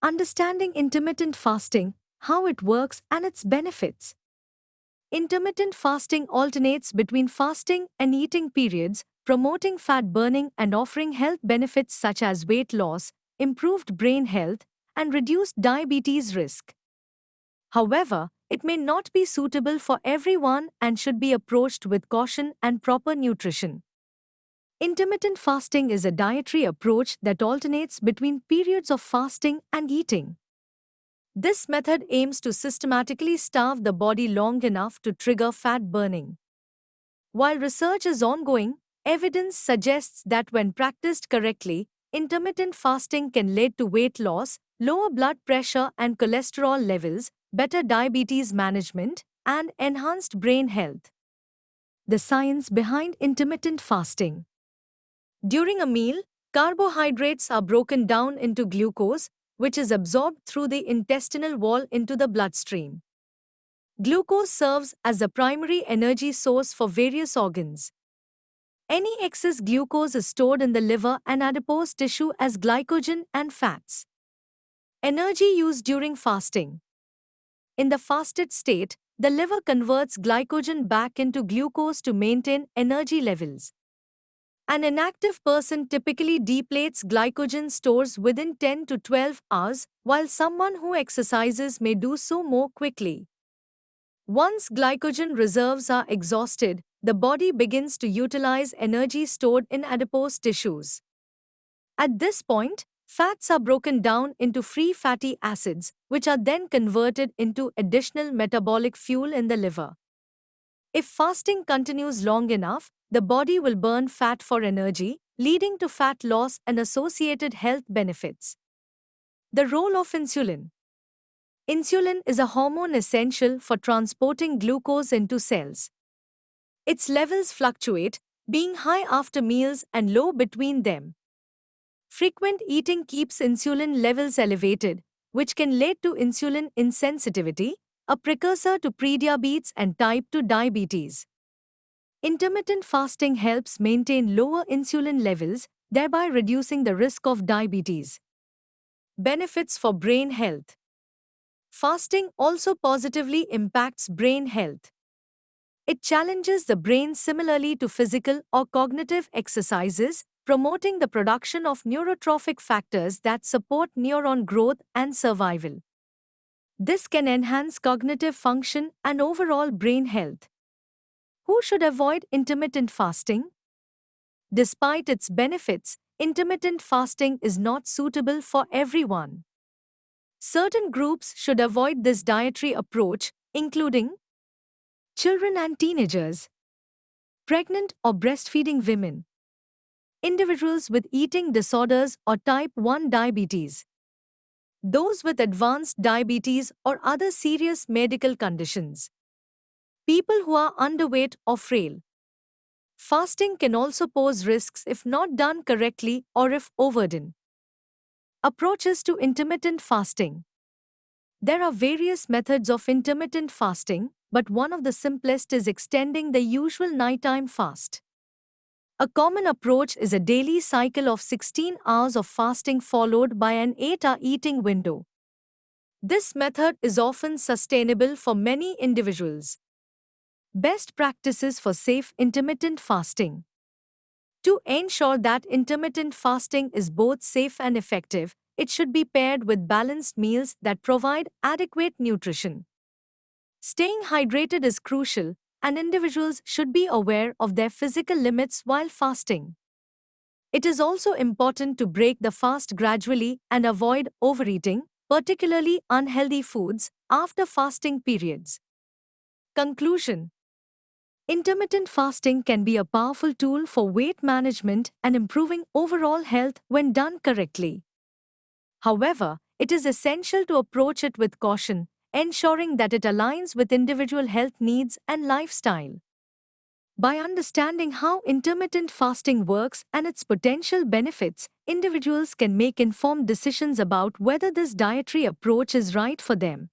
Understanding intermittent fasting, how it works and its benefits. Intermittent fasting alternates between fasting and eating periods, promoting fat burning and offering health benefits such as weight loss, improved brain health, and reduced diabetes risk. However, it may not be suitable for everyone and should be approached with caution and proper nutrition. Intermittent fasting is a dietary approach that alternates between periods of fasting and eating. This method aims to systematically starve the body long enough to trigger fat burning. While research is ongoing, evidence suggests that when practiced correctly, intermittent fasting can lead to weight loss, lower blood pressure and cholesterol levels, better diabetes management, and enhanced brain health. The science behind intermittent fasting. During a meal, carbohydrates are broken down into glucose, which is absorbed through the intestinal wall into the bloodstream. Glucose serves as the primary energy source for various organs. Any excess glucose is stored in the liver and adipose tissue as glycogen and fats. Energy used during fasting. In the fasted state, the liver converts glycogen back into glucose to maintain energy levels. An inactive person typically depletes glycogen stores within 10 to 12 hours, while someone who exercises may do so more quickly. Once glycogen reserves are exhausted, the body begins to utilize energy stored in adipose tissues. At this point, fats are broken down into free fatty acids, which are then converted into additional metabolic fuel in the liver. If fasting continues long enough, the body will burn fat for energy, leading to fat loss and associated health benefits. The role of insulin. Insulin is a hormone essential for transporting glucose into cells. Its levels fluctuate, being high after meals and low between them. Frequent eating keeps insulin levels elevated, which can lead to insulin insensitivity, a precursor to prediabetes and type 2 diabetes. Intermittent fasting helps maintain lower insulin levels, thereby reducing the risk of diabetes. Benefits for brain health. Fasting also positively impacts brain health. It challenges the brain similarly to physical or cognitive exercises, promoting the production of neurotrophic factors that support neuron growth and survival. This can enhance cognitive function and overall brain health. Who should avoid intermittent fasting? Despite its benefits, intermittent fasting is not suitable for everyone. Certain groups should avoid this dietary approach, including children and teenagers, pregnant or breastfeeding women, individuals with eating disorders or type 1 diabetes, those with advanced diabetes or other serious medical conditions, people who are underweight or frail. Fasting can also pose risks if not done correctly or if overdone. Approaches to intermittent fasting. There are various methods of intermittent fasting, but one of the simplest is extending the usual nighttime fast. A common approach is a daily cycle of 16 hours of fasting followed by an 8-hour eating window. This method is often sustainable for many individuals. Best practices for safe intermittent fasting. To ensure that intermittent fasting is both safe and effective, it should be paired with balanced meals that provide adequate nutrition. Staying hydrated is crucial, and individuals should be aware of their physical limits while fasting. It is also important to break the fast gradually and avoid overeating, particularly unhealthy foods, after fasting periods. Conclusion. Intermittent fasting can be a powerful tool for weight management and improving overall health when done correctly. However, it is essential to approach it with caution, ensuring that it aligns with individual health needs and lifestyle. By understanding how intermittent fasting works and its potential benefits, individuals can make informed decisions about whether this dietary approach is right for them.